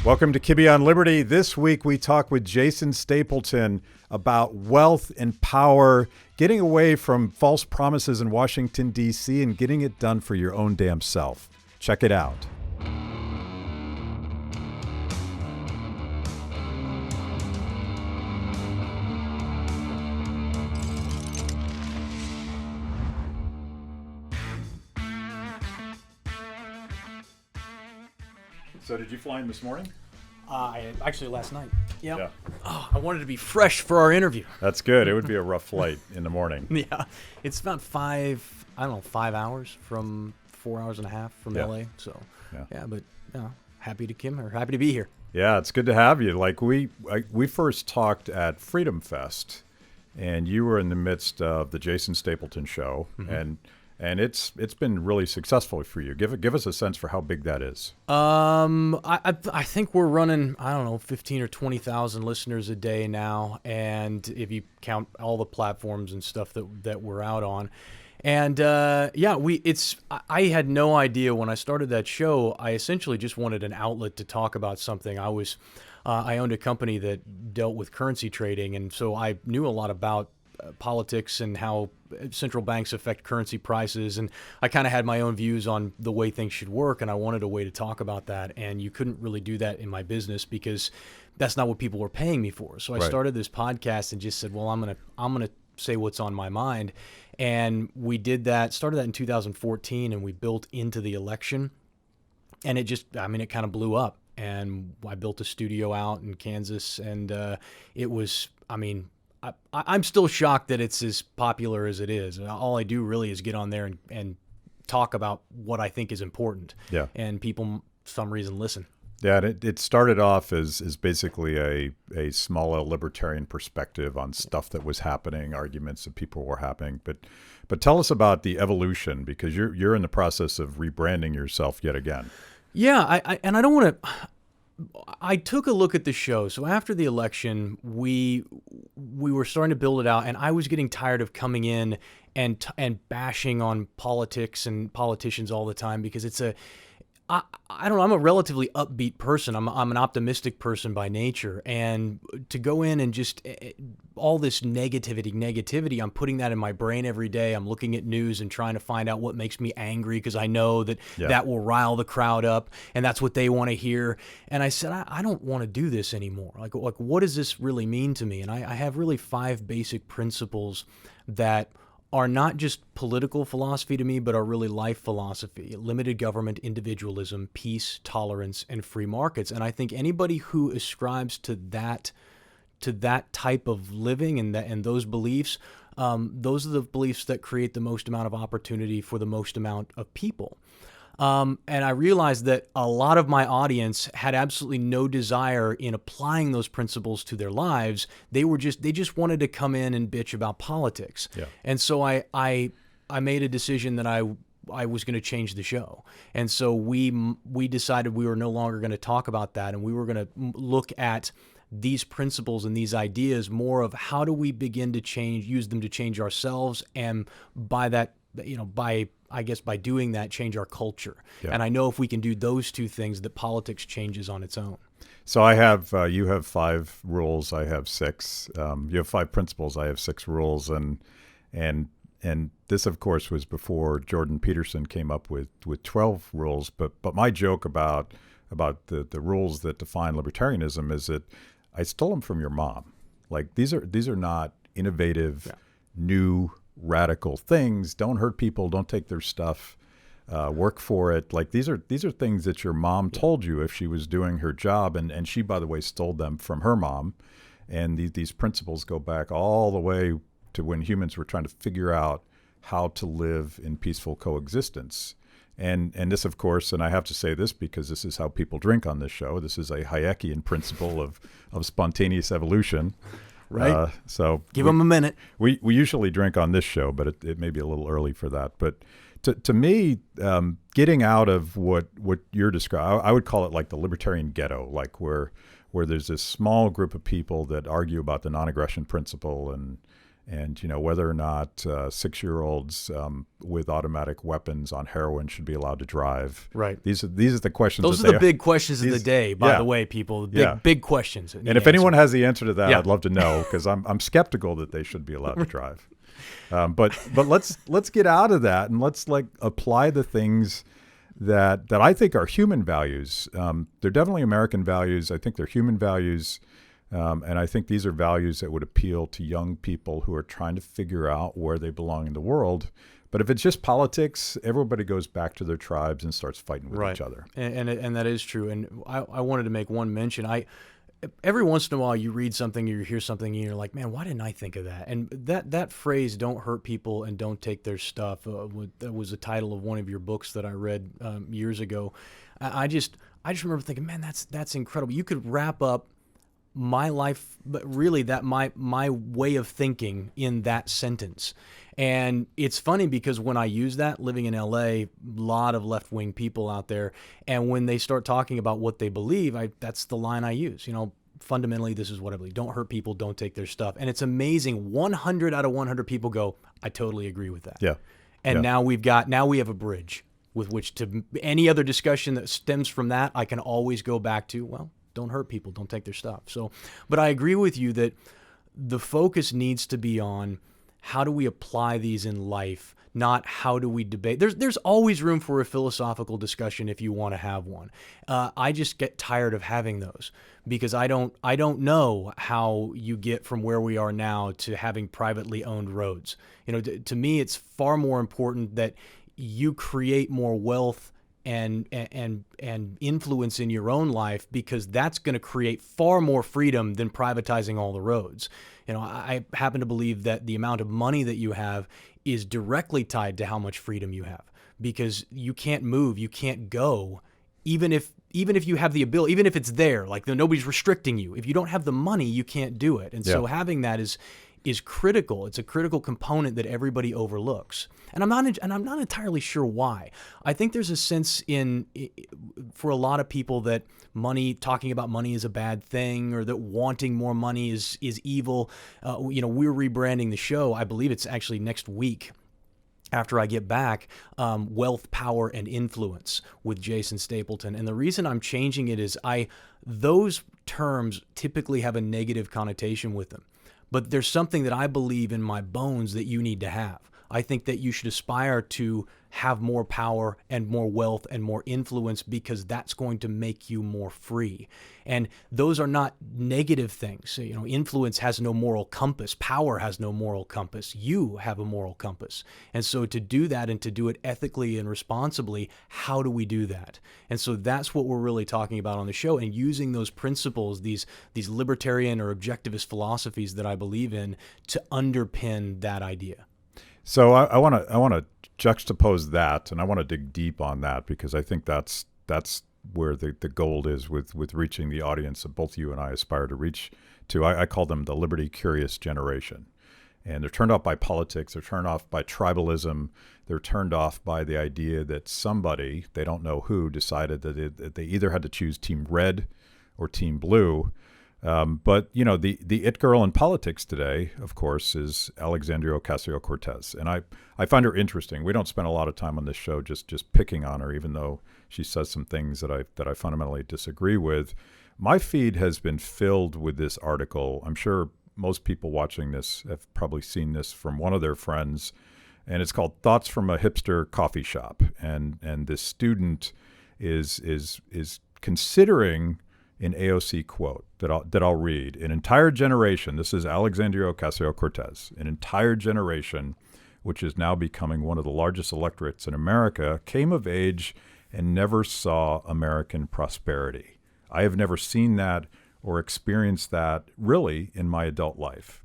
Welcome to Kibbe on Liberty. This week we talk with Jason Stapleton about wealth and power, getting away from false promises in Washington, D.C., and getting it done for your own damn self. Check it out. So did you fly in this morning? Actually, last night. Yep. Yeah. Oh, I wanted to be fresh for our interview. That's good. It would be a rough flight in the morning. Yeah. It's about 5 hours from 4 hours and a half from LA. So, but happy to be here. Yeah, it's good to have you. Like we first talked at Freedom Fest, and you were in the midst of the Jason Stapleton show, and it's been really successful for you. Give us a sense for how big that is. I think we're running 15 or 20,000 listeners a day now, and if you count all the platforms and stuff that we're out on, and I had no idea when I started that show. I essentially just wanted an outlet to talk about something. I owned a company that dealt with currency trading, and so I knew a lot about politics and how central banks affect currency prices, and I kind of had my own views on the way things should work, and I wanted a way to talk about that, and you couldn't really do that in my business because that's not what people were paying me for. So I started this podcast and just said, well, I'm gonna say what's on my mind, and we started that in 2014, and we built into the election, and it kind of blew up, and I built a studio out in Kansas, and it was, I'm still shocked that it's as popular as it is. All I do really is get on there and talk about what I think is important. Yeah. And people, for some reason, listen. Yeah, it started off as basically a small libertarian perspective on stuff that was happening, arguments that people were having. But tell us about the evolution, because you're in the process of rebranding yourself yet again. Yeah, I don't want to. I took a look at the show. So after the election, we were starting to build it out, and I was getting tired of coming in and bashing on politics and politicians all the time, because I don't know, I'm a relatively upbeat person. I'm an optimistic person by nature, and to go in and just all this negativity, I'm putting that in my brain every day. I'm looking at news and trying to find out what makes me angry, because I know that will rile the crowd up, and that's what they want to hear. And I said, I don't want to do this anymore. Like what does this really mean to me? And I have really 5 basic principles that are not just political philosophy to me, but are really life philosophy: limited government, individualism, peace, tolerance, and free markets. And I think anybody who ascribes to that type of living and those beliefs, those are the beliefs that create the most amount of opportunity for the most amount of people. And I realized that a lot of my audience had absolutely no desire in applying those principles to their lives. They just wanted to come in and bitch about politics. Yeah. And so I made a decision that I was going to change the show. And so we decided we were no longer going to talk about that, and we were going to look at these principles and these ideas more of how do we begin to use them to change ourselves, and by that, by doing that, change our culture. Yeah. And I know if we can do those two things, that politics changes on its own. So I have, you have 5 rules, I have 6. You have 5 principles, I have 6 rules, and this, of course, was before Jordan Peterson came up with 12 rules. But my joke about the rules that define libertarianism is that I stole them from your mom. Like these are not innovative, new, radical things. Don't hurt people. Don't take their stuff. Work for it. Like these are things that your mom told you if she was doing her job, and she, by the way, stole them from her mom. And these principles go back all the way to when humans were trying to figure out how to live in peaceful coexistence. And this, of course, and I have to say this because this is how people drink on this show. This is a Hayekian principle of spontaneous evolution. Right. So give them a minute. We usually drink on this show, but it may be a little early for that. But to me, getting out of what you're describing, I would call it like the libertarian ghetto, like where there's this small group of people that argue about the non-aggression principle and whether or not 6-year-olds with automatic weapons on heroin should be allowed to drive. Right. These are the questions. Those are the big questions of the day, by the way, people. The big questions. And if anyone has the answer to that, Yeah. I'd love to know, because I'm skeptical that they should be allowed to drive. But let's get out of that, and let's apply the things that I think are human values. They're definitely American values. I think they're human values. And I think these are values that would appeal to young people who are trying to figure out where they belong in the world. But if it's just politics, everybody goes back to their tribes and starts fighting with each other. And that is true. And I wanted to make one mention. Every once in a while you read something or you hear something and you're like, man, why didn't I think of that? And that phrase, don't hurt people and don't take their stuff, that was the title of one of your books that I read years ago. I just remember thinking, man, that's incredible. You could wrap up my life, but really that my way of thinking in that sentence. And it's funny because when I use that, living in LA, a lot of left-wing people out there, and when they start talking about what they believe, that's the line I use. Fundamentally, this is what I believe. Don't hurt people, don't take their stuff. And it's amazing. 100 out of 100 people go, I totally agree with that. Yeah. And now we have a bridge with which to any other discussion that stems from that, I can always go back to, well, don't hurt people, don't take their stuff. So, but I agree with you that the focus needs to be on how do we apply these in life, not how do we debate. There's always room for a philosophical discussion if you want to have one. I just get tired of having those because I don't know how you get from where we are now to having privately owned roads. To me, it's far more important that you create more wealth and influence in your own life, because that's going to create far more freedom than privatizing all the roads. I happen to believe that the amount of money that you have is directly tied to how much freedom you have, because you can't move, you can't go, even if you have the ability, even if it's there, like nobody's restricting you. If you don't have the money, you can't do it. And so having that is critical. It's a critical component that everybody overlooks. And I'm not entirely sure why. I think there's a sense for a lot of people that talking about money is a bad thing, or that wanting more money is evil. We're rebranding the show. I believe it's actually next week, after I get back, Wealth, Power, and Influence with Jason Stapleton. And the reason I'm changing it is those terms typically have a negative connotation with them. But there's something that I believe in my bones that you need to have. I think that you should aspire to have more power and more wealth and more influence, because that's going to make you more free. And those are not negative things. Influence has no moral compass. Power has no moral compass. You have a moral compass. And so to do that, and to do it ethically and responsibly, how do we do that? And so that's what we're really talking about on the show, and using those principles, these libertarian or objectivist philosophies that I believe in, to underpin that idea. So I want to juxtapose that, and I want to dig deep on that, because I think that's where the gold is with reaching the audience that both you and I aspire to reach to. I call them the liberty curious generation. And they're turned off by politics, they're turned off by tribalism, they're turned off by the idea that somebody, they don't know who, decided that they either had to choose team red or team blue. But the it girl in politics today, of course, is Alexandria Ocasio-Cortez, and I find her interesting. We don't spend a lot of time on this show just picking on her, even though she says some things that I fundamentally disagree with. My feed has been filled with this article. I'm sure most people watching this have probably seen this from one of their friends, and it's called "Thoughts from a Hipster Coffee Shop." And this student is considering an AOC quote that I'll read. An entire generation, this is Alexandria Ocasio-Cortez, an entire generation, which is now becoming one of the largest electorates in America, came of age and never saw American prosperity. I have never seen that or experienced that really in my adult life.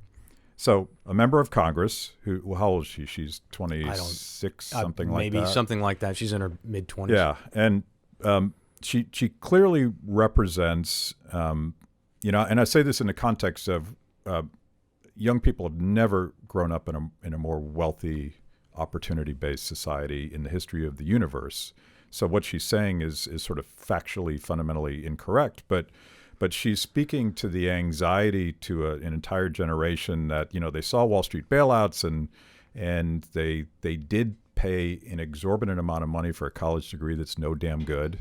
So a member of Congress, how old is she? She's 26, something like that. Maybe something like that. She's in her mid-20s. Yeah, and she clearly represents, and I say this in the context of young people have never grown up in a more wealthy, opportunity-based society in the history of the universe. So what she's saying is sort of factually, fundamentally incorrect. But but she's speaking to the anxiety to an entire generation that, they saw Wall Street bailouts and they did pay an exorbitant amount of money for a college degree that's no damn good.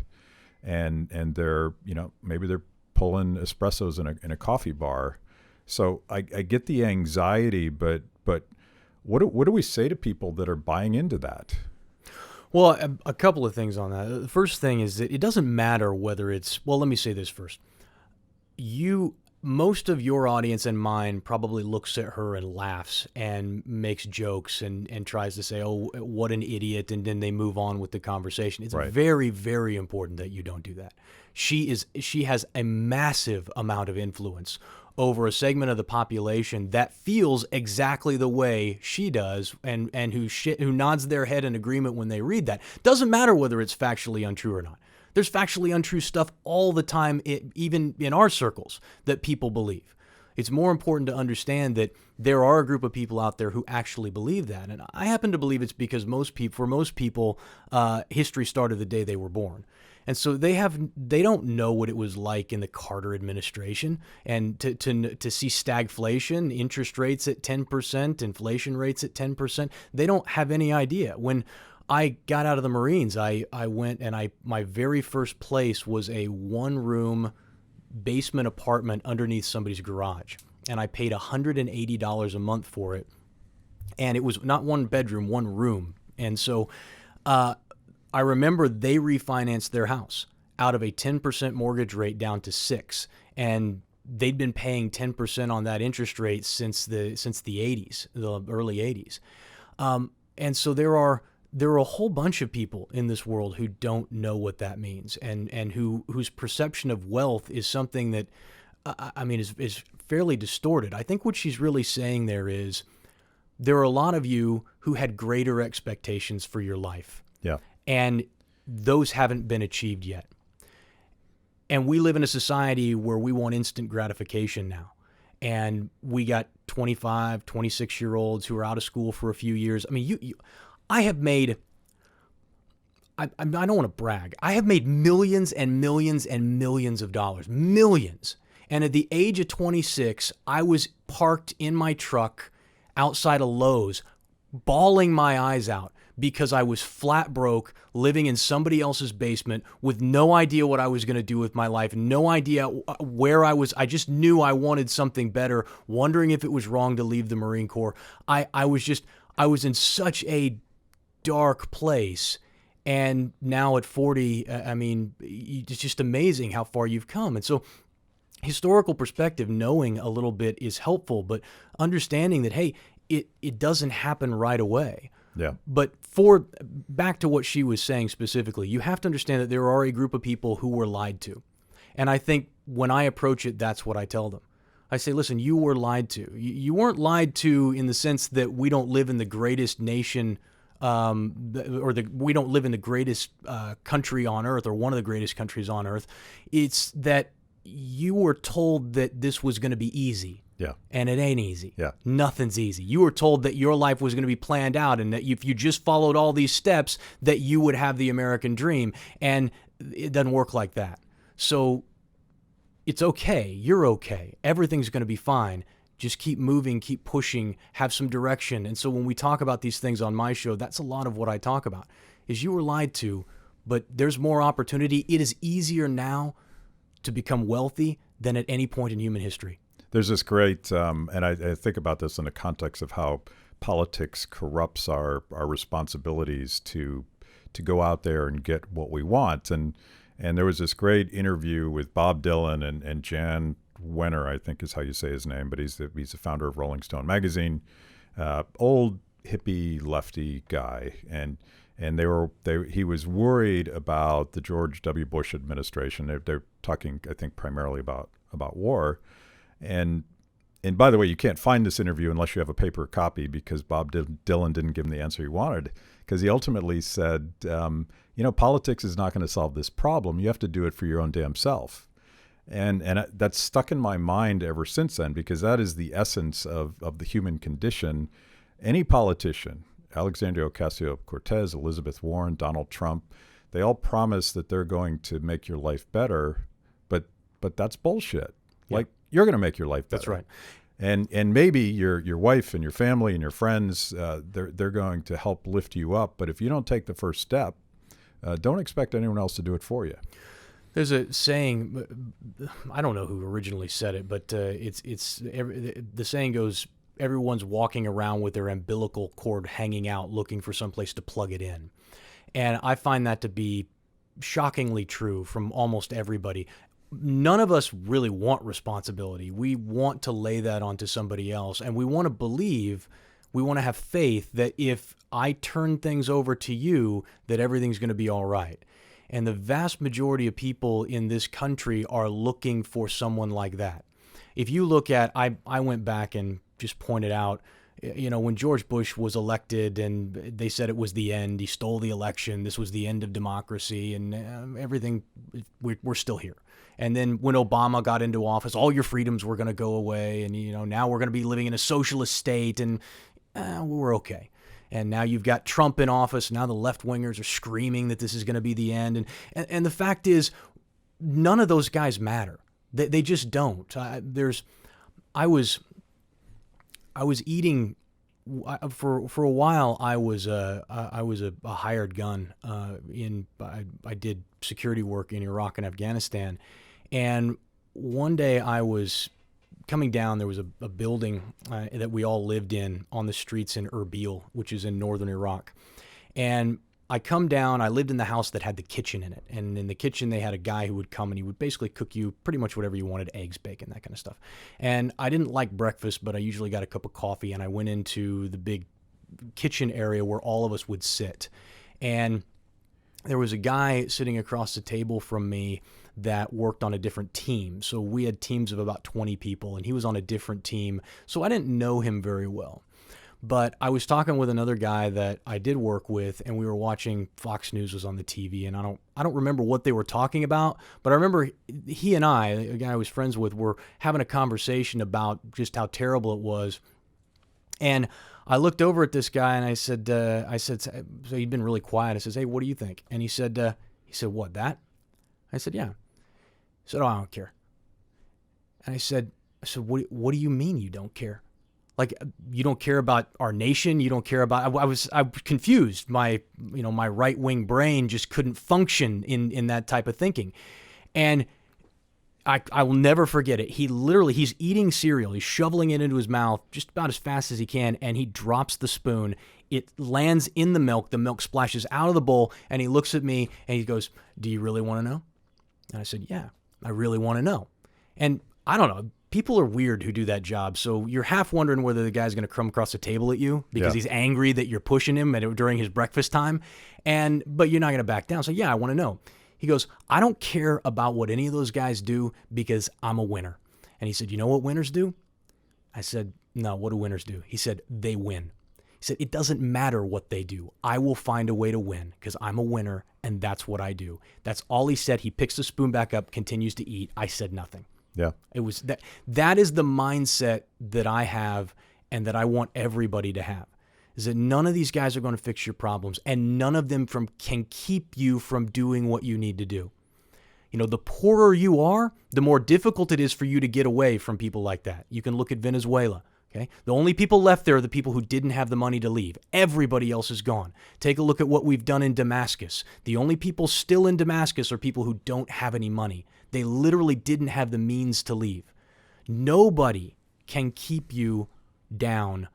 And they're, maybe they're pulling espressos in a coffee bar. So I get the anxiety, but what do we say to people that are buying into that? Well, a couple of things on that. The first thing is that it doesn't matter whether let me say this first. Most of your audience and mine probably looks at her and laughs and makes jokes and tries to say, oh, what an idiot, and then they move on with the conversation. It's right. very, very important that you don't do that. She has a massive amount of influence over a segment of the population that feels exactly the way she does and who nods their head in agreement when they read that. Doesn't matter whether it's factually untrue or not. There's factually untrue stuff all the time, even in our circles, that people believe. It's more important to understand that there are a group of people out there who actually believe that. And I happen to believe it's because for most people, history started the day they were born. And so they don't know what it was like in the Carter administration, and to see stagflation, interest rates at 10%, inflation rates at 10%. They don't have any idea. When I got out of the Marines, I went and my very first place was a one-room basement apartment underneath somebody's garage. And I paid $180 a month for it. And it was not one bedroom, one room. And so I remember they refinanced their house out of a 10% mortgage rate down to 6%. And they'd been paying 10% on that interest rate since the 80s, the early 80s. And so there are a whole bunch of people in this world who don't know what that means, and whose perception of wealth is something that, is fairly distorted. I think what she's really saying there is there are a lot of you who had greater expectations for your life. Yeah. And those haven't been achieved yet. And we live in a society where we want instant gratification now. And we got 25, 26-year-olds who are out of school for a few years. I mean, I have made, I don't want to brag, I have made millions and millions and millions of dollars. Millions. And at the age of 26, I was parked in my truck outside of Lowe's, bawling my eyes out because I was flat broke, living in somebody else's basement with no idea what I was going to do with my life, no idea where I was. I just knew I wanted something better, wondering if it was wrong to leave the Marine Corps. I was in such a dark place. And now at 40, it's just amazing how far you've come. And so historical perspective, knowing a little bit is helpful, but understanding that, hey, it doesn't happen right away. Yeah. But back to what she was saying specifically, you have to understand that there are a group of people who were lied to. And I think when I approach it, that's what I tell them. I say, listen, you were lied to. You weren't lied to in the sense that we don't live in the greatest nation, we don't live in the greatest country on earth, or one of the greatest countries on earth. It's that you were told that this was going to be easy. Yeah. And it ain't easy. Yeah. Nothing's easy. You were told that your life was going to be planned out, and that if you just followed all these steps, that you would have the American dream. And it doesn't work like that. So it's okay. You're okay. Everything's going to be fine. Just keep moving, keep pushing, have some direction. And so when we talk about these things on my show, that's a lot of what I talk about, is you were lied to, but there's more opportunity. It is easier now to become wealthy than at any point in human history. There's this great, and I think about this in the context of how politics corrupts our responsibilities to go out there and get what we want. And there was this great interview with Bob Dylan and Jan Wenner, I think is how you say his name, but he's the founder of Rolling Stone magazine, old hippie lefty guy, and he was worried about the George W. Bush administration. They're talking, I think, primarily about war. And by the way, you can't find this interview unless you have a paper copy, because Bob Dylan didn't give him the answer he wanted, because he ultimately said, politics is not going to solve this problem. You have to do it for your own damn self. And that's stuck in my mind ever since then, because that is the essence of the human condition. Any politician, Alexandria Ocasio-Cortez, Elizabeth Warren, Donald Trump, they all promise that they're going to make your life better, but that's bullshit. Like, you're going to make your life better. That's right. And maybe your wife and your family and your friends, they're going to help lift you up. But if you don't take the first step, don't expect anyone else to do it for you. There's a saying, I don't know who originally said it, but the saying goes, everyone's walking around with their umbilical cord hanging out, looking for some place to plug it in. And I find that to be shockingly true from almost everybody. None of us really want responsibility. We want to lay that onto somebody else, and we want to believe, we want to have faith that if I turn things over to you, that everything's going to be all right. And the vast majority of people in this country are looking for someone like that. If you look at, I went back and just pointed out, when George Bush was elected and they said it was the end, he stole the election, this was the end of democracy and everything, we're still here. And then when Obama got into office, all your freedoms were going to go away. And, now we're going to be living in a socialist state and we're okay. And now you've got Trump in office. Now the left-wingers are screaming that this is going to be the end. And the fact is, none of those guys matter. They just don't. I was eating for a while. I was a hired gun. I did security work in Iraq and Afghanistan, and one day I was coming down. There was a building that we all lived in on the streets in Erbil, which is in northern Iraq, and I come down. I lived in the house that had the kitchen in it, and in the kitchen they had a guy who would come and he would basically cook you pretty much whatever you wanted: eggs, bacon, that kind of stuff. And I didn't like breakfast, but I usually got a cup of coffee, and I went into the big kitchen area where all of us would sit. And there was a guy sitting across the table from me that worked on a different team. So we had teams of about 20 people, and he was on a different team. So I didn't know him very well. But I was talking with another guy that I did work with, and we were watching Fox News was on the TV, and I don't remember what they were talking about, but I remember he and I, a guy I was friends with, were having a conversation about just how terrible it was. And I looked over at this guy and I said, so he'd been really quiet. I said, "Hey, what do you think?" And he said, "What, that?" I said, "Yeah." He said, "Oh, I don't care." And I said, what do you mean you don't care? Like, you don't care about our nation? You don't care about, I was confused. My right-wing brain just couldn't function in that type of thinking. And I will never forget it. He's eating cereal. He's shoveling it into his mouth just about as fast as he can, and he drops the spoon. It lands in the milk. The milk splashes out of the bowl, and he looks at me, and he goes, "Do you really want to know?" And I said, "Yeah, I really want to know." And I don't know. People are weird who do that job. So you're half wondering whether the guy's going to come across the table at you because he's angry that you're pushing him during his breakfast time. But you're not going to back down. So, yeah, I want to know. He goes, "I don't care about what any of those guys do because I'm a winner." And he said, "You know what winners do?" I said, "No, what do winners do?" He said, "They win." He said, "It doesn't matter what they do. I will find a way to win because I'm a winner, and that's what I do." That's all he said. He picks the spoon back up, continues to eat. I said nothing. Yeah. It was that is the mindset that I have and that I want everybody to have, is that none of these guys are going to fix your problems, and none of them can keep you from doing what you need to do. The poorer you are, the more difficult it is for you to get away from people like that. You can look at Venezuela. Okay? The only people left there are the people who didn't have the money to leave. Everybody else is gone. Take a look at what we've done in Damascus. The only people still in Damascus are people who don't have any money. They literally didn't have the means to leave. Nobody can keep you down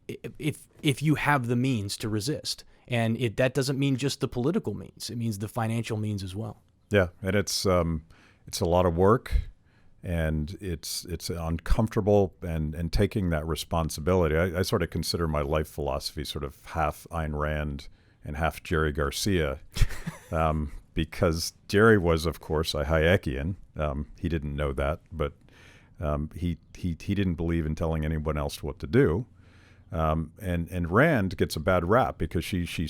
if you have the means to resist. And that doesn't mean just the political means. It means the financial means as well. Yeah, and it's a lot of work. And it's uncomfortable, and taking that responsibility. I sort of consider my life philosophy sort of half Ayn Rand and half Jerry Garcia, because Jerry was, of course, a Hayekian. He didn't know that, but he didn't believe in telling anyone else what to do. And Rand gets a bad rap because she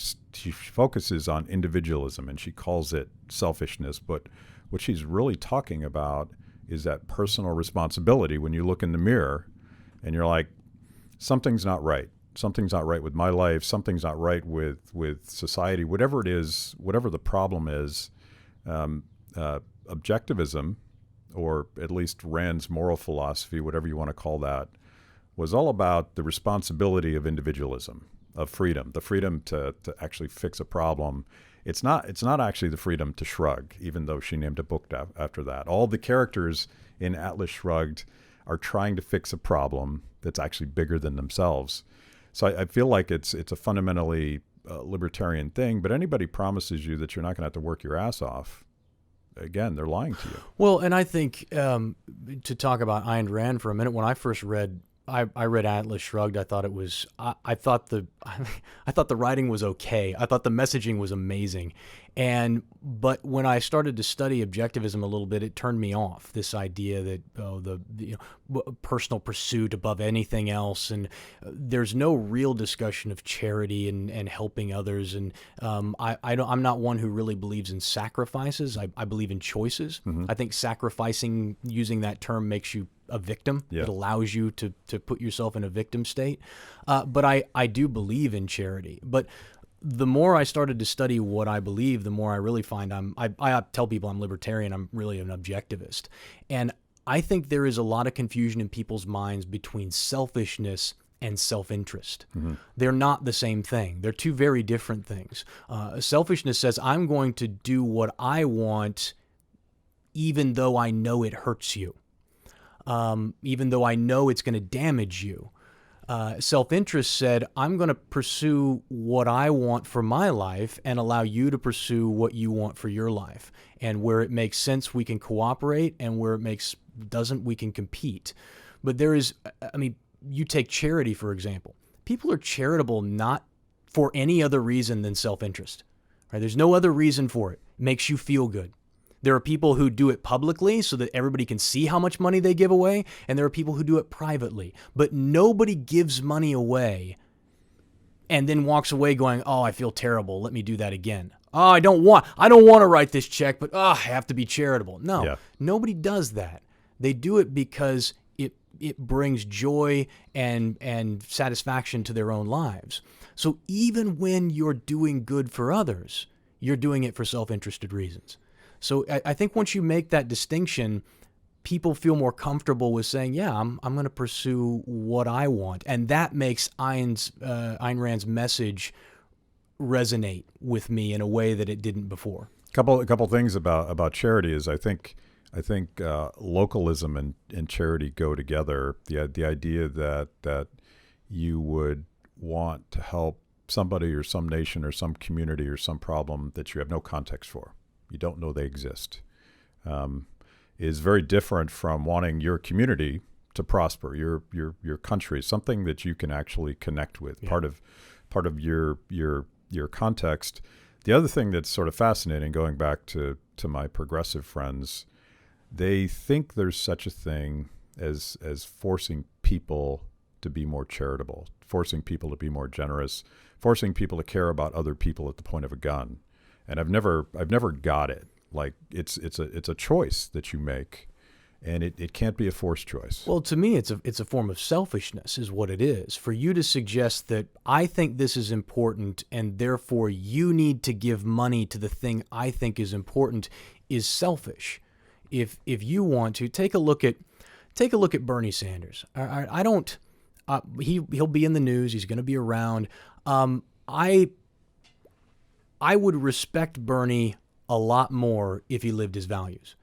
focuses on individualism and she calls it selfishness. But what she's really talking about is that personal responsibility when you look in the mirror and you're like, something's not right. Something's not right with my life. Something's not right with society. Whatever it is, whatever the problem is, objectivism or at least Rand's moral philosophy, whatever you want to call that, was all about the responsibility of individualism, of freedom, the freedom to actually fix a problem. It's not actually the freedom to shrug, even though she named a book after that. All the characters in Atlas Shrugged are trying to fix a problem that's actually bigger than themselves. So I feel like it's a fundamentally libertarian thing, but anybody promises you that you're not going to have to work your ass off, again, they're lying to you. Well, and I think to talk about Ayn Rand for a minute, when I first read I read Atlas Shrugged. I thought it was. I thought the writing was okay. I thought the messaging was amazing, but when I started to study objectivism a little bit, it turned me off. This idea that the personal pursuit above anything else, and there's no real discussion of charity and helping others. And I'm not one who really believes in sacrifices. I believe in choices. Mm-hmm. I think sacrificing, using that term, makes you a victim. Yeah. It allows you to put yourself in a victim state. But I do believe in charity. But the more I started to study what I believe, the more I really find I tell people I'm libertarian. I'm really an objectivist. And I think there is a lot of confusion in people's minds between selfishness and self-interest. Mm-hmm. They're not the same thing. They're two very different things. Selfishness says, I'm going to do what I want even though I know it hurts you. Even though I know it's going to damage you. Self-interest said, I'm going to pursue what I want for my life and allow you to pursue what you want for your life. And where it makes sense, we can cooperate, and where it doesn't, we can compete. But you take charity, for example. People are charitable not for any other reason than self-interest. Right? There's no other reason for it. It makes you feel good. There are people who do it publicly so that everybody can see how much money they give away, and there are people who do it privately. But nobody gives money away and then walks away going, "Oh, I feel terrible. Let me do that again. Oh, I don't want to write this check, but I have to be charitable." No, Nobody does that. They do it because it brings joy and satisfaction to their own lives. So even when you're doing good for others, you're doing it for self-interested reasons. So I think once you make that distinction, people feel more comfortable with saying, yeah, I'm going to pursue what I want. And that makes Ayn Rand's message resonate with me in a way that it didn't before. A couple things about charity is I think localism and charity go together. The idea that you would want to help somebody or some nation or some community or some problem that you have no context for. You don't know they exist, is very different from wanting your community to prosper, your country, something that you can actually connect with, part of your context. The other thing that's sort of fascinating, going back to my progressive friends, they think there's such a thing as forcing people to be more charitable, forcing people to be more generous, forcing people to care about other people at the point of a gun. And I've never got it. Like it's a choice that you make, and it can't be a forced choice. Well, to me, it's a form of selfishness, is what it is. For you to suggest that I think this is important, and therefore you need to give money to the thing I think is important, is selfish. If you want to take a look at Bernie Sanders, I don't. He'll be in the news. He's going to be around. I would respect Bernie a lot more if he lived his values.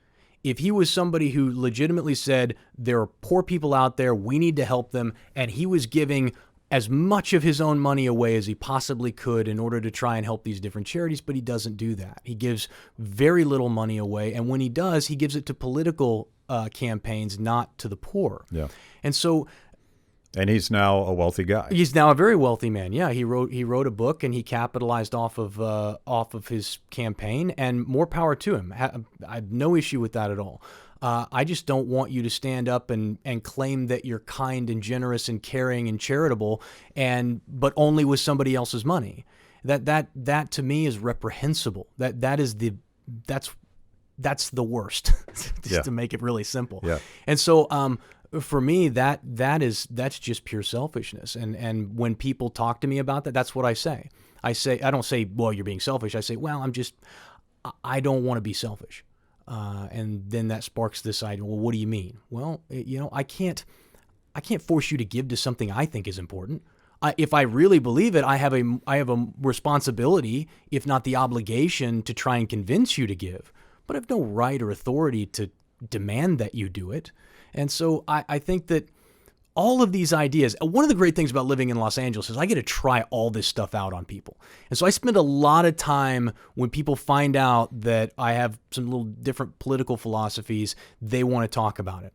If he was somebody who legitimately said, there are poor people out there, we need to help them, and he was giving as much of his own money away as he possibly could in order to try and help these different charities, but he doesn't do that. He gives very little money away, and when he does, he gives it to political campaigns, not to the poor. Yeah. And so... And he's now a wealthy guy. He's now a very wealthy man. Yeah, he wrote a book and he capitalized off of his campaign, and more power to him. I have no issue with that at all. I just don't want you to stand up and claim that you're kind and generous and caring and charitable, but only with somebody else's money. That to me is reprehensible. That's the worst. Just to make it really simple. Yeah. And so for me, that's just pure selfishness. And when people talk to me about that, that's what I say. I don't say, well, you're being selfish. I say, well, I don't want to be selfish. And then that sparks this idea. Well, what do you mean? Well, I can't force you to give to something I think is important. If I really believe it, I have a responsibility, if not the obligation, to try and convince you to give. But I have no right or authority to demand that you do it. And so I think that all of these ideas, one of the great things about living in Los Angeles is I get to try all this stuff out on people. And so I spend a lot of time when people find out that I have some little different political philosophies, they want to talk about it.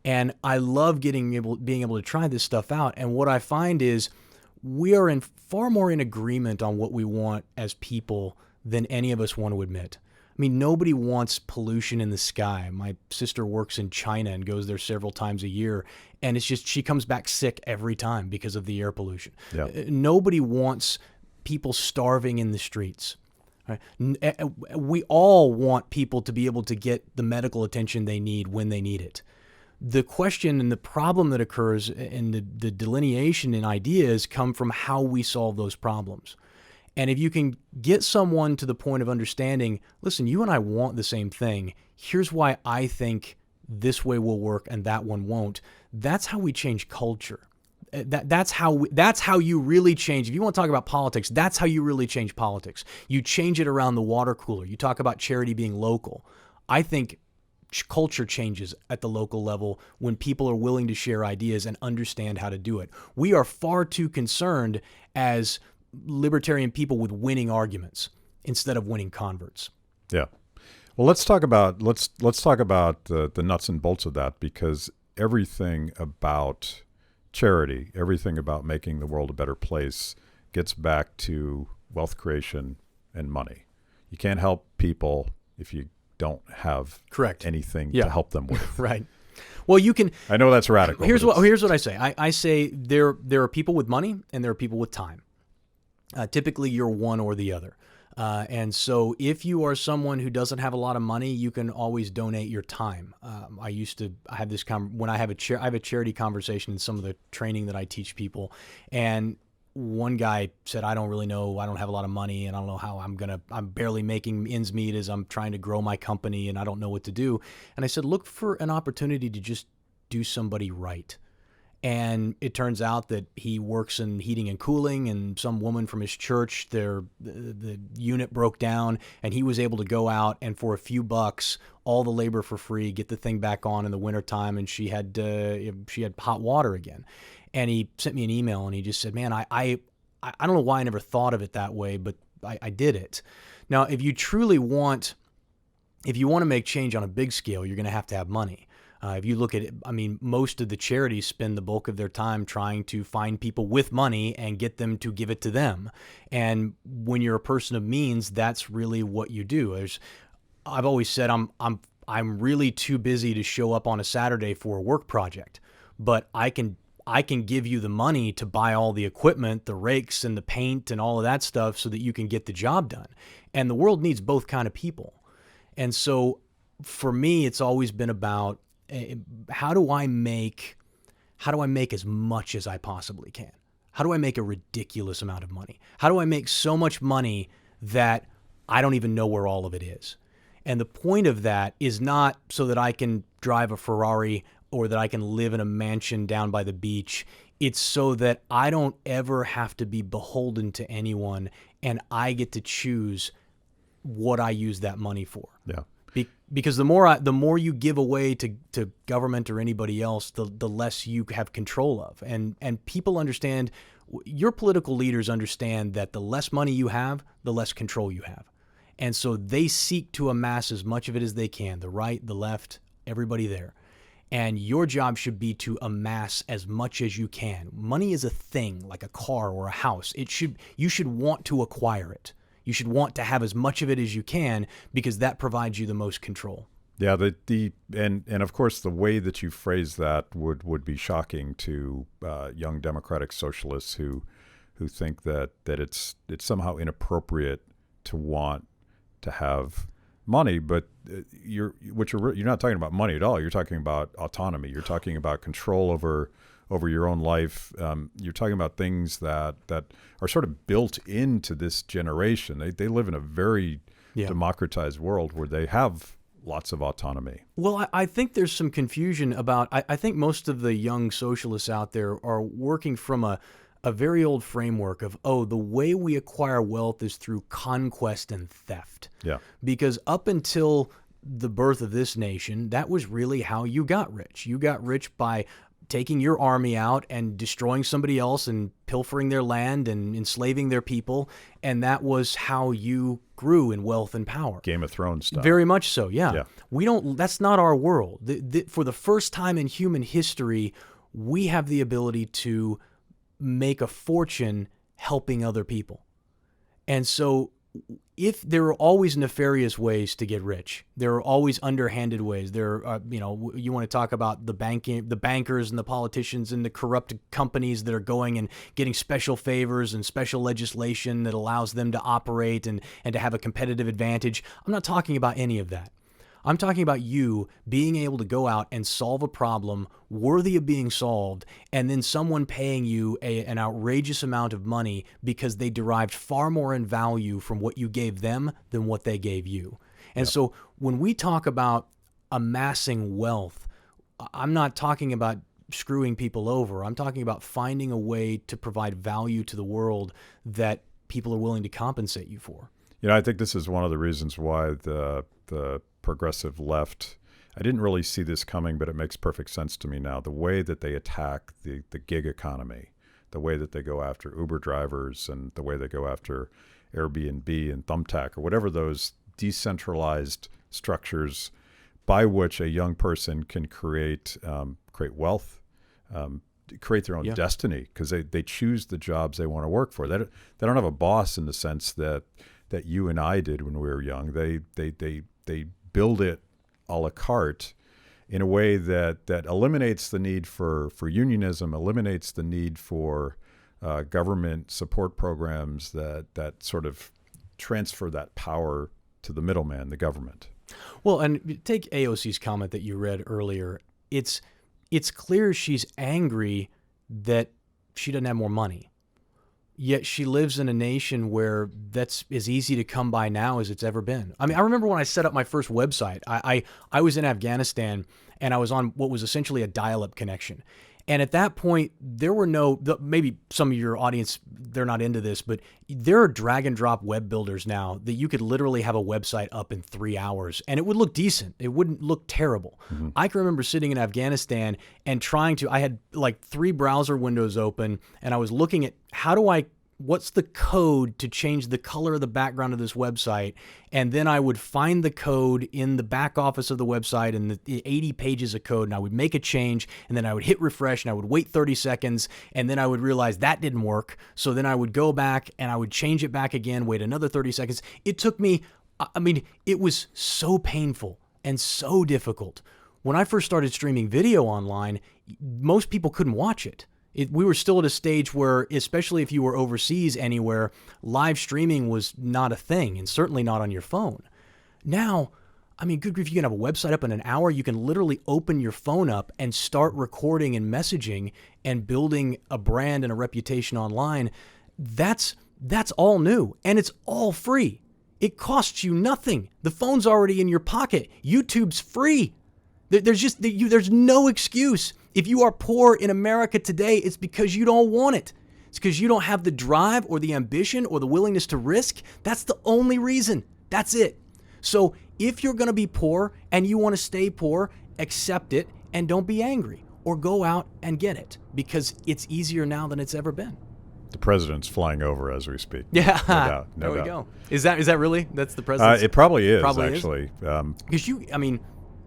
And I love being able to try this stuff out. And what I find is we are far more in agreement on what we want as people than any of us want to admit. I mean, nobody wants pollution in the sky. My sister works in China and goes there several times a year, and it's just she comes back sick every time because of the air pollution. Yeah. Nobody wants people starving in the streets. Right? We all want people to be able to get the medical attention they need when they need it. The question and the problem that occurs and the delineation in ideas come from how we solve those problems. And if you can get someone to the point of understanding, listen, you and I want the same thing. Here's why I think this way will work and that one won't. That's how we change culture. That's how you really change. If you want to talk about politics, that's how you really change politics. You change it around the water cooler. You talk about charity being local. I think culture changes at the local level when people are willing to share ideas and understand how to do it. We are far too concerned as libertarian people with winning arguments instead of winning converts. Yeah. Well, let's talk about the nuts and bolts of that, because everything about charity, everything about making the world a better place gets back to wealth creation and money. You can't help people if you don't have anything to help them with. Right. Well, you can. I know that's radical. Here's what I say. I say there are people with money and there are people with time. Typically, you're one or the other. And so if you are someone who doesn't have a lot of money, you can always donate your time. I have this when I have a charity conversation in some of the training that I teach people. And one guy said, I don't really know. I don't have a lot of money and I don't know how I'm barely making ends meet as I'm trying to grow my company and I don't know what to do. And I said, look for an opportunity to just do somebody right. And it turns out that he works in heating and cooling, and some woman from his church, the unit broke down, and he was able to go out and for a few bucks, all the labor for free, get the thing back on in the wintertime, and she had hot water again. And he sent me an email, and he just said, man, I don't know why I never thought of it that way, but I did it. Now, if you want to make change on a big scale, you're going to have money. If you look at it, I mean, most of the charities spend the bulk of their time trying to find people with money and get them to give it to them. And when you're a person of means, that's really what you do. I've always said I'm really too busy to show up on a Saturday for a work project, but I can give you the money to buy all the equipment, the rakes and the paint and all of that stuff so that you can get the job done. And the world needs both kind of people. And so for me, it's always been about how do I make as much as I possibly can? How do I make a ridiculous amount of money? How do I make so much money that I don't even know where all of it is? And the point of that is not so that I can drive a Ferrari or that I can live in a mansion down by the beach. It's so that I don't ever have to be beholden to anyone and I get to choose what I use that money for. Yeah. Because the more you give away to government or anybody else, the less you have control of. And people understand, your political leaders understand that the less money you have, the less control you have. And so they seek to amass as much of it as they can, the right, the left, everybody there. And your job should be to amass as much as you can. Money is a thing, like a car or a house. You should want to acquire it. You should want to have as much of it as you can because that provides you the most control. Yeah, and of course the way that you phrase that would be shocking to young democratic socialists who think that it's somehow inappropriate to want to have money, but you're not talking about money at all. You're talking about autonomy. You're talking about control over your own life. You're talking about things that are sort of built into this generation. They live in a very democratized world where they have lots of autonomy. Well, I think there's some confusion about, I think most of the young socialists out there are working from a very old framework of, the way we acquire wealth is through conquest and theft. Yeah. Because up until the birth of this nation, that was really how you got rich. You got rich by taking your army out and destroying somebody else and pilfering their land and enslaving their people. And that was how you grew in wealth and power. Game of Thrones stuff. Very much so, yeah. Yeah. That's not our world. For the first time in human history, we have the ability to make a fortune helping other people. And so if there are always nefarious ways to get rich, there are always underhanded ways. There are, you want to talk about the bankers and the politicians and the corrupt companies that are going and getting special favors and special legislation that allows them to operate and to have a competitive advantage. I'm not talking about any of that. I'm talking about you being able to go out and solve a problem worthy of being solved, and then someone paying you an outrageous amount of money because they derived far more in value from what you gave them than what they gave you. And so when we talk about amassing wealth, I'm not talking about screwing people over. I'm talking about finding a way to provide value to the world that people are willing to compensate you for. I think this is one of the reasons why the progressive left, I didn't really see this coming, but it makes perfect sense to me now. The way that they attack the gig economy, the way that they go after Uber drivers and the way they go after Airbnb and Thumbtack or whatever those decentralized structures by which a young person can create wealth, create their own destiny, because they choose the jobs they want to work for. They don't have a boss in the sense that you and I did when we were young. They build it a la carte in a way that eliminates the need for unionism, eliminates the need for government support programs that sort of transfer that power to the middleman, the government. Well, and take AOC's comment that you read earlier. It's clear she's angry that she doesn't have more money. Yet she lives in a nation where that's as easy to come by now as it's ever been. I mean, I remember when I set up my first website, I was in Afghanistan and I was on what was essentially a dial-up connection. And at that point, there were maybe some of your audience, they're not into this, but there are drag and drop web builders now that you could literally have a website up in 3 hours and it would look decent. It wouldn't look terrible. Mm-hmm. I can remember sitting in Afghanistan and I had like 3 browser windows open and I was looking at what's the code to change the color of the background of this website? And then I would find the code in the back office of the website and the 80 pages of code, and I would make a change, and then I would hit refresh, and I would wait 30 seconds, and then I would realize that didn't work. So then I would go back, and I would change it back again, wait another 30 seconds. It took me, it was so painful and so difficult. When I first started streaming video online, most people couldn't watch it. We were still at a stage where, especially if you were overseas anywhere, live streaming was not a thing, and certainly not on your phone. Now, good grief, you can have a website up in an hour. You can literally open your phone up and start recording and messaging and building a brand and a reputation online. That's all new, and it's all free. It costs you nothing. The phone's already in your pocket. YouTube's free. There's no excuse. If you are poor in America today, it's because you don't want it. It's because you don't have the drive or the ambition or the willingness to risk. That's the only reason. That's it. So if you're going to be poor and you want to stay poor, accept it and don't be angry, or go out and get it, because it's easier now than it's ever been. The president's flying over as we speak. Yeah, no doubt. There we go. Is that really? That's the president? It probably is, actually. Because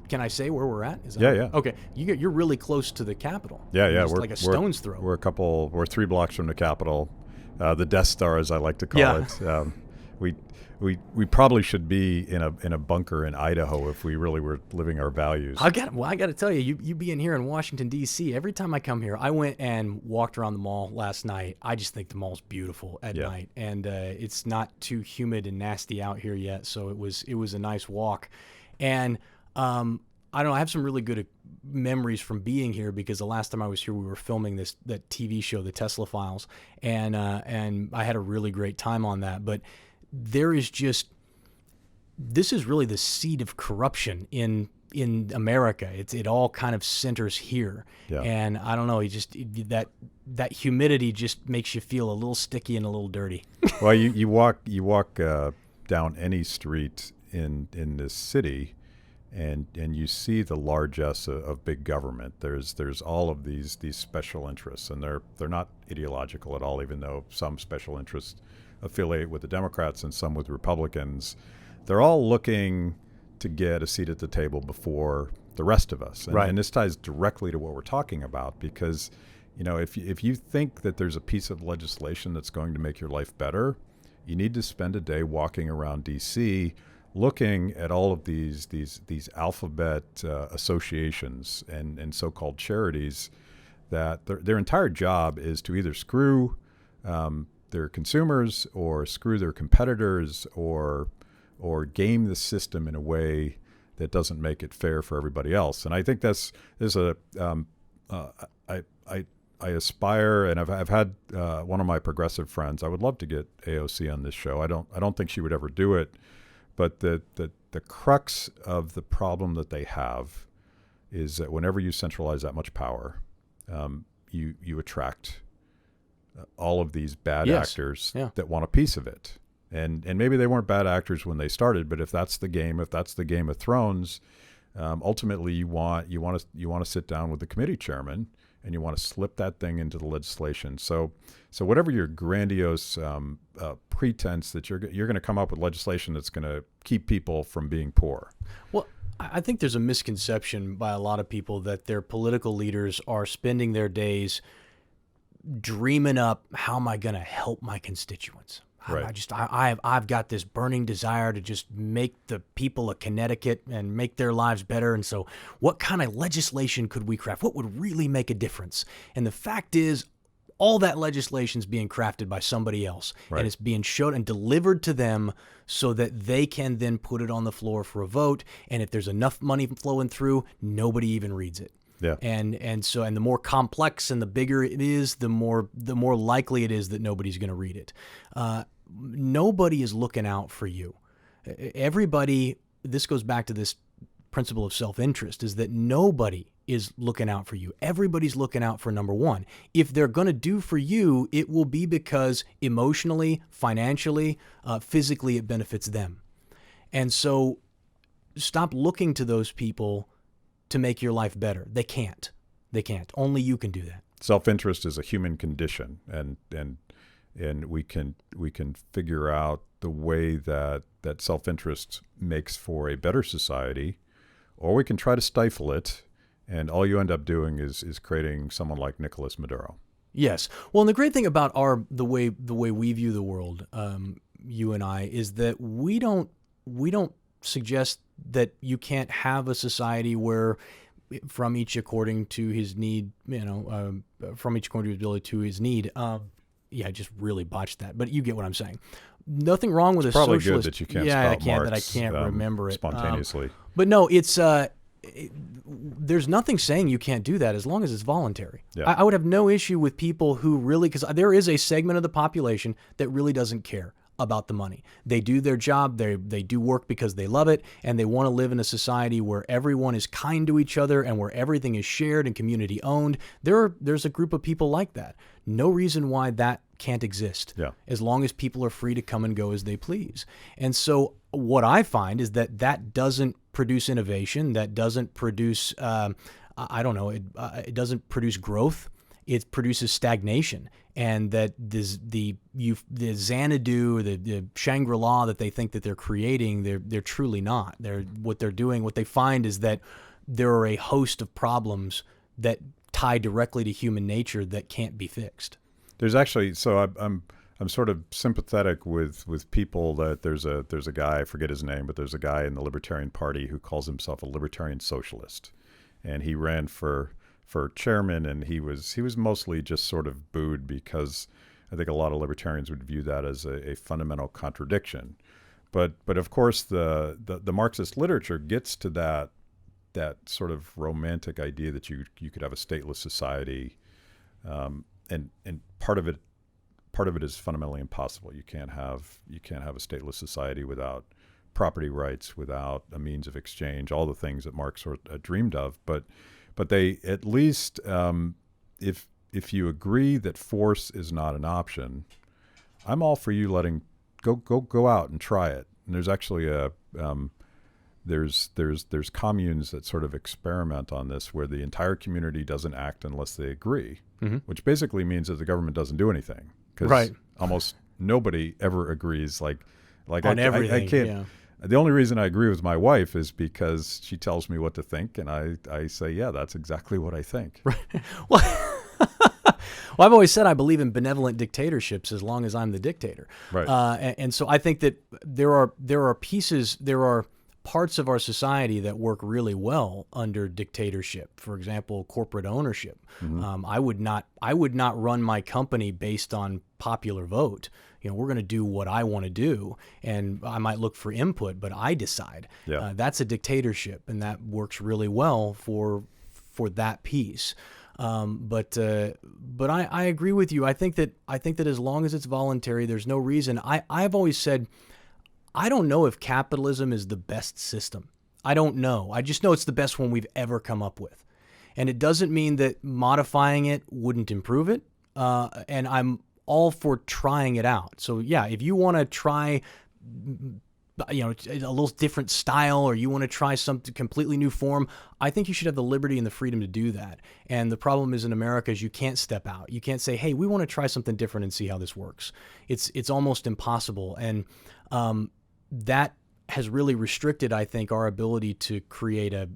can I say where we're at? Yeah. Okay, you're really close to the Capitol. Yeah. We're like a stone's throw. We're 3 blocks from the Capitol, the Death Star, as I like to call it. We probably should be in a bunker in Idaho if we really were living our values. I got to tell you, you being here in Washington D.C. Every time I come here, I went and walked around the mall last night. I just think the mall's beautiful at night, and it's not too humid and nasty out here yet, so it was a nice walk, and. I don't know. I have some really good memories from being here, because the last time I was here, we were filming that TV show, The Tesla Files, and I had a really great time on that. But there is just this is really the seed of corruption in America. It all kind of centers here. Yeah. And I don't know, that humidity just makes you feel a little sticky and a little dirty. Well, you walk down any street in this city, and you see the largesse of big government. There's all of these special interests, and they're not ideological at all, even though some special interests affiliate with the Democrats and some with Republicans. They're all looking to get a seat at the table before the rest of us. And, Right. and this ties directly to what we're talking about, because if you think that there's a piece of legislation that's going to make your life better, you need to spend a day walking around D.C. looking at all of these alphabet associations and so-called charities that their entire job is to either screw their consumers or screw their competitors or game the system in a way that doesn't make it fair for everybody else. And I think I aspire, and I've had one of my progressive friends. I would love to get AOC on this show. I don't think she would ever do it, but the crux of the problem that they have is that whenever you centralize that much power, you attract all of these bad actors that want a piece of it. And maybe they weren't bad actors when they started, but if that's the Game of Thrones, ultimately you want to sit down with the committee chairman and you want to slip that thing into the legislation. So whatever your grandiose pretense that you're going to come up with legislation that's going to keep people from being poor. Well, I think there's a misconception by a lot of people that their political leaders are spending their days dreaming up, how am I going to help my constituents? Right. I've got this burning desire to just make the people of Connecticut and make their lives better. And so what kind of legislation could we craft? What would really make a difference? And the fact is, all that legislation is being crafted by somebody else. Right. And it's being shown and delivered to them so that they can then put it on the floor for a vote. And if there's enough money flowing through, nobody even reads it. Yeah. And the more complex and the bigger it is, the more likely it is that nobody's going to read it. Nobody is looking out for you. Everybody, this goes back to this principle of self-interest, is that nobody is looking out for you. Everybody's looking out for number one. If they're going to do for you, it will be because emotionally, financially, physically, it benefits them. And so stop looking to those people to make your life better. They can't. Only you can do that. Self-interest is a human condition, and we can figure out the way that self-interest makes for a better society, or we can try to stifle it, and all you end up doing is creating someone like Nicolas Maduro. Yes. Well, and the great thing about the way we view the world, you and I, is that we don't suggest that you can't have a society where, from each according to his need, from each according to his ability to his need. I just really botched that, but you get what I'm saying. Nothing wrong with it's a probably socialist. Good that you can't that I can't remember it spontaneously. But no, it's there's nothing saying you can't do that as long as it's voluntary. Yeah. I would have no issue with people who really, because there is a segment of the population that really doesn't care about the money. They do their job, they do work because they love it, and they want to live in a society where everyone is kind to each other and where everything is shared and community owned. There's a group of people like that. No reason why that can't exist, as long as people are free to come and go as they please. And so what I find is that doesn't produce innovation, that doesn't produce, it doesn't produce growth. It produces stagnation, and that the Xanadu, the Shangri-La that they think that they're creating, they're truly not. What they find is that there are a host of problems that tie directly to human nature that can't be fixed. There's actually, so I'm sort of sympathetic with people that there's a guy, I forget his name, but there's a guy in the Libertarian Party who calls himself a libertarian socialist, and he ran for chairman, and he was mostly just sort of booed because I think a lot of libertarians would view that as a fundamental contradiction. But of course the Marxist literature gets to that sort of romantic idea that you could have a stateless society, and part of it is fundamentally impossible. You can't have a stateless society without property rights, without a means of exchange, all the things that Marx sort of dreamed of. But they at least, if you agree that force is not an option, I'm all for you letting go out and try it. And there's actually there's communes that sort of experiment on this, where the entire community doesn't act unless they agree, which basically means that the government doesn't do anything, because almost nobody ever agrees. Like on everything. I can't. The only reason I agree with my wife is because she tells me what to think, and I say, yeah, that's exactly what I think. Right. Well, well, I've always said I believe in benevolent dictatorships as long as I'm the dictator. Right. And so I think that there are parts of our society that work really well under dictatorship. For example, corporate ownership. I would not run my company based on popular vote. We're going to do what I want to do, and I might look for input, but I decide. Yeah. That's a dictatorship, and that works really well for that piece. But I agree with you. I think that as long as it's voluntary, there's no reason. I've always said, I don't know if capitalism is the best system. I don't know. I just know it's the best one we've ever come up with. And it doesn't mean that modifying it wouldn't improve it. And I'm all for trying it out. So yeah, if you want to try, a little different style, or you want to try some completely new form, I think you should have the liberty and the freedom to do that. And the problem is, in America, is you can't step out. You can't say, hey, we want to try something different and see how this works. It's almost impossible. And that has really restricted, I think, our ability to create a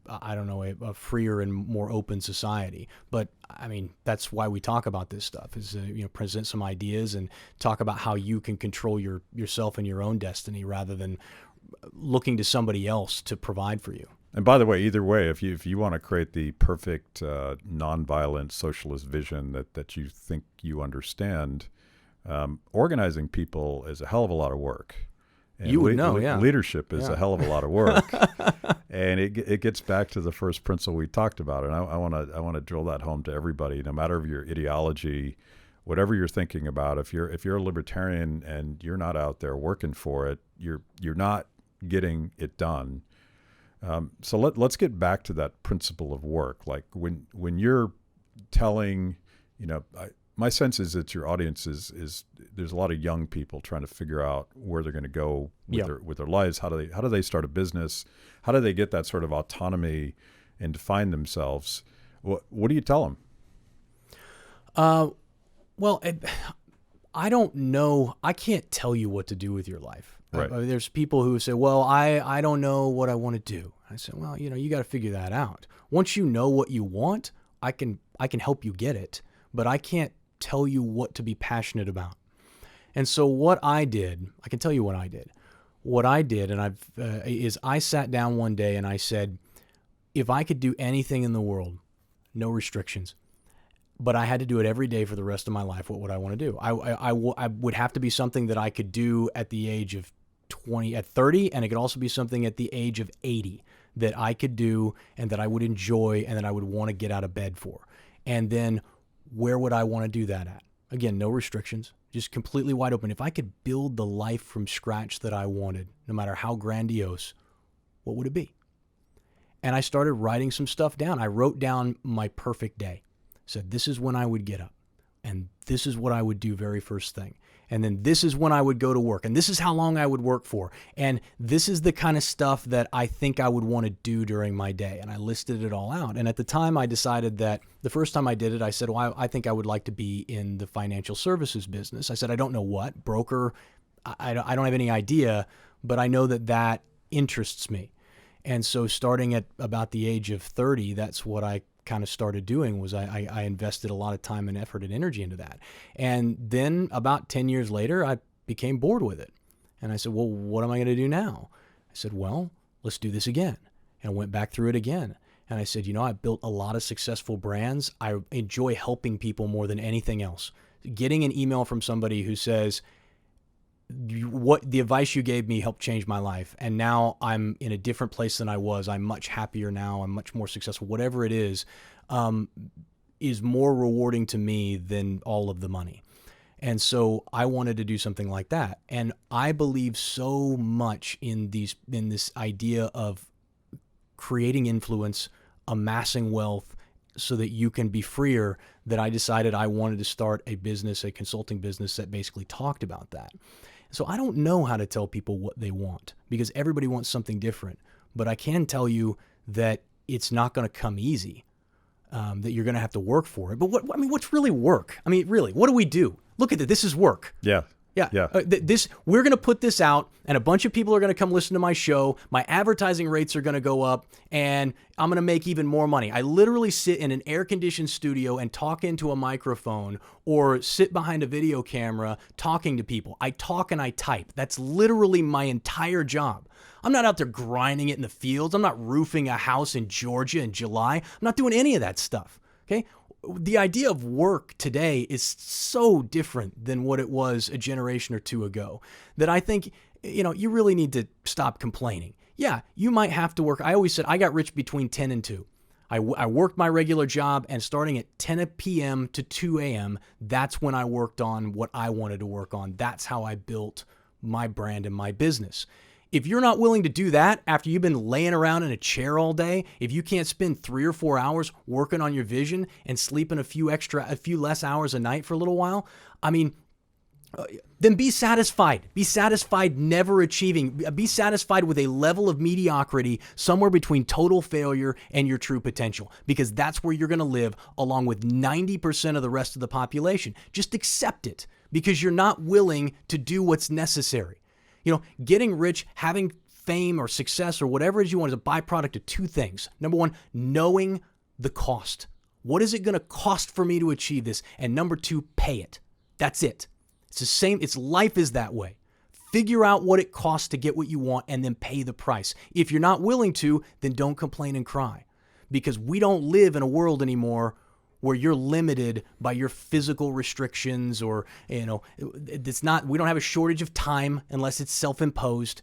freer and more open society. But I mean, that's why we talk about this stuff, is present some ideas and talk about how you can control yourself and your own destiny, rather than looking to somebody else to provide for you. And by the way, either way, if you want to create the perfect nonviolent socialist vision that you think you understand, organizing people is a hell of a lot of work. And you would know, yeah. Leadership is a hell of a lot of work, and it gets back to the first principle we talked about. And I want to drill that home to everybody, no matter your ideology, whatever you're thinking about. If you're a libertarian and you're not out there working for it, you're not getting it done. So let's get back to that principle of work. Like when you're telling, my sense is that your audience is there's a lot of young people trying to figure out where they're going to go with their lives. How do they start a business? How do they get that sort of autonomy and define themselves? What do you tell them? Well, I don't know. I can't tell you what to do with your life. Right. There's people who say, well, I don't know what I want to do. I say, well, you got to figure that out. Once you know what you want, I can help you get it, but I can't tell you what to be passionate about. And so what I did, I can tell you what I did. What I did, and I sat down one day and I said, if I could do anything in the world, no restrictions, but I had to do it every day for the rest of my life, what would I want to do? I would have to be something that I could do at the age of 20, at 30, and it could also be something at the age of 80 that I could do and that I would enjoy and that I would want to get out of bed for. And then where would I want to do that at? Again, no restrictions, just completely wide open. If I could build the life from scratch that I wanted, no matter how grandiose, what would it be? And I started writing some stuff down. I wrote down my perfect day. Said, this is when I would get up, and this is what I would do very first thing. And then this is when I would go to work, and this is how long I would work for. And this is the kind of stuff that I think I would want to do during my day. And I listed it all out. And at the time I decided that the first time I did it, I said, well, I think I would like to be in the financial services business. I said, I don't know what, broker, I don't have any idea, but I know that interests me. And so starting at about the age of 30, that's what I kind of started doing. Was I invested a lot of time and effort and energy into that. And then about 10 years later, I became bored with it. And I said, well, what am I going to do now? I said, well, let's do this again. And I went back through it again. And I said, I built a lot of successful brands. I enjoy helping people more than anything else. Getting an email from somebody who says, what the advice you gave me helped change my life, and now I'm in a different place than I was. I'm much happier now. I'm much more successful. Whatever it is more rewarding to me than all of the money. And so I wanted to do something like that. And I believe so much in this idea of creating influence, amassing wealth so that you can be freer, that I decided I wanted to start a business, a consulting business that basically talked about that. So I don't know how to tell people what they want because everybody wants something different. But I can tell you that it's not going to come easy, that you're going to have to work for it. But what's really work? I mean, really, what do we do? Look at it. This is work. Yeah. Yeah. We're going to put this out, and a bunch of people are going to come listen to my show. My advertising rates are going to go up, and I'm going to make even more money. I literally sit in an air-conditioned studio and talk into a microphone or sit behind a video camera talking to people. I talk and I type. That's literally my entire job. I'm not out there grinding it in the fields. I'm not roofing a house in Georgia in July. I'm not doing any of that stuff, okay? The idea of work today is so different than what it was a generation or two ago that I think, you really need to stop complaining. Yeah, you might have to work. I always said I got rich between 10 and 2. I worked my regular job, and starting at 10 p.m. to 2 a.m., that's when I worked on what I wanted to work on. That's how I built my brand and my business. If you're not willing to do that after you've been laying around in a chair all day, if you can't spend 3 or 4 hours working on your vision and sleeping a few less hours a night for a little while, I mean, then be satisfied. Be satisfied never achieving. Be satisfied with a level of mediocrity somewhere between total failure and your true potential, because that's where you're going to live along with 90% of the rest of the population. Just accept it because you're not willing to do what's necessary. Getting rich, having fame or success or whatever it is you want is a byproduct of 2 things. Number 1, knowing the cost. What is it going to cost for me to achieve this? And number 2, pay it. That's it. It's the same. Life is that way. Figure out what it costs to get what you want and then pay the price. If you're not willing to, then don't complain and cry, because we don't live in a world anymore where you're limited by your physical restrictions or, we don't have a shortage of time unless it's self-imposed.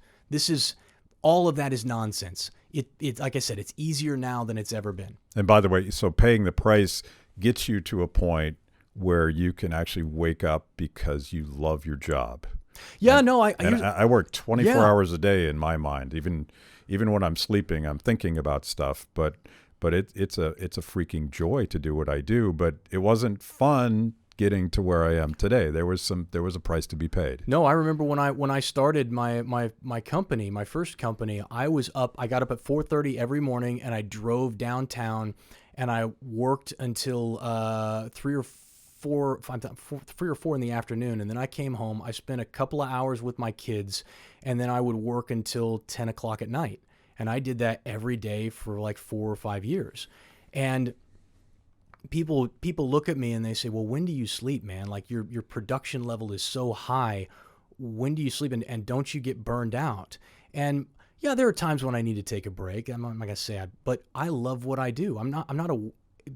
All of that is nonsense. It like I said, it's easier now than it's ever been. And by the way, so paying the price gets you to a point where you can actually wake up because you love your job. Yeah, I work 24 hours a day in my mind. Even when I'm sleeping, I'm thinking about stuff, but it's a freaking joy to do what I do. But it wasn't fun getting to where I am today. There was a price to be paid. No, I remember when I started my company, my first company, I got up at 4:30 every morning and I drove downtown and I worked until 3 or 4 in the afternoon. And then I came home, I spent a couple of hours with my kids, and then I would work until 10 o'clock at night. And I did that every day for like 4 or 5 years. And people look at me and they say, well, when do you sleep, man? Like your production level is so high. When do you sleep? And don't you get burned out? And yeah, there are times when I need to take a break. I'm not going to say but I love what I do.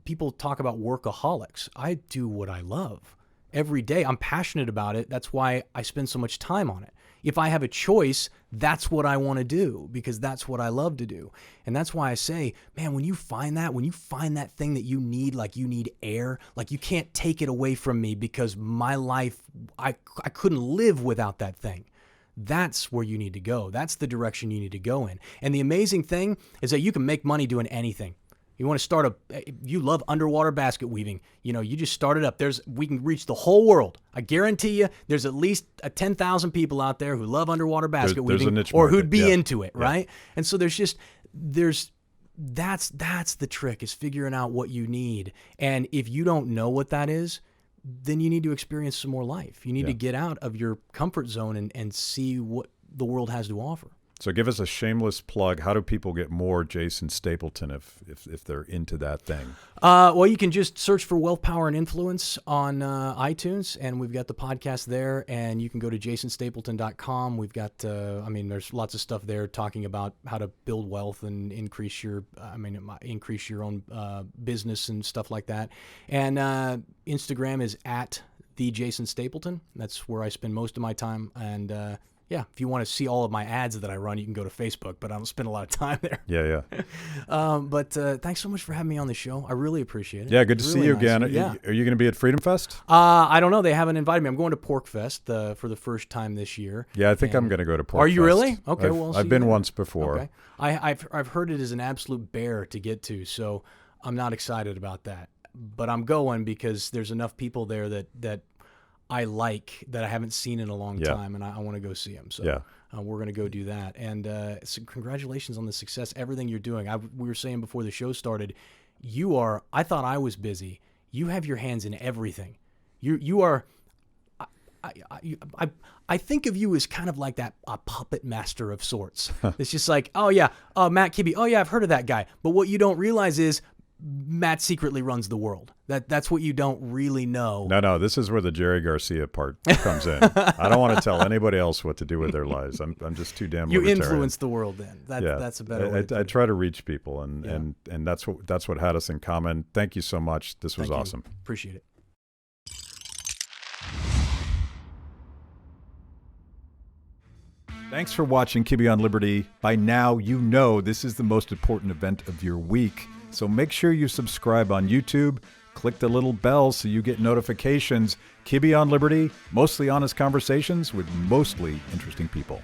People talk about workaholics. I do what I love every day. I'm passionate about it. That's why I spend so much time on it. If I have a choice, that's what I want to do because that's what I love to do. And that's why I say, man, when you find that thing that you need, like you need air, like you can't take it away from me because my life, I couldn't live without that thing. That's where you need to go. That's the direction you need to go in. And the amazing thing is that you can make money doing anything. You want to you love underwater basket weaving. You just start it up. We can reach the whole world. I guarantee you there's at least 10,000 people out there who love underwater basket weaving or who'd be into it, right? And so that's the trick, is figuring out what you need. And if you don't know what that is, then you need to experience some more life. You need to get out of your comfort zone and see what the world has to offer. So give us a shameless plug. How do people get more Jason Stapleton if they're into that thing? Well, you can just search for Wealth, Power, and Influence on iTunes, and we've got the podcast there. And you can go to jasonstapleton.com. We've got, there's lots of stuff there talking about how to build wealth and increase your own business and stuff like that. And Instagram is @the Jason Stapleton. That's where I spend most of my time. And yeah, if you want to see all of my ads that I run, you can go to Facebook, but I don't spend a lot of time there. Yeah. But thanks so much for having me on the show. I really appreciate it. Yeah, good to see you again. Yeah. Are you going to be at Freedom Fest? I don't know. They haven't invited me. I'm going to Pork Fest for the first time this year. Yeah, I think I'm going to go to Pork Fest. Are you really? Okay, I've been once before. Okay. I've heard it is an absolute bear to get to, so I'm not excited about that. But I'm going because there's enough people there that I like that I haven't seen in a long time, and I want to go see them. So we're going to go do that. And so congratulations on the success, everything you're doing. We were saying before the show started, I thought I was busy. You have your hands in everything. You are. I think of you as kind of like a puppet master of sorts. It's just like, Matt Kibbe. Oh yeah, I've heard of that guy. But what you don't realize is Matt secretly runs the world. That's what you don't really know. No, this is where the Jerry Garcia part comes in. I don't want to tell anybody else what to do with their lives. I'm just too damn libertarian. You influence the world then. That's a better way. I try to reach people, and that's what had us in common. Thank you so much. This was awesome. Appreciate it. Thanks for watching Kibbe on Liberty. By now, you know this is the most important event of your week. So make sure you subscribe on YouTube. Click the little bell so you get notifications. Kibbe on Liberty, mostly honest conversations with mostly interesting people.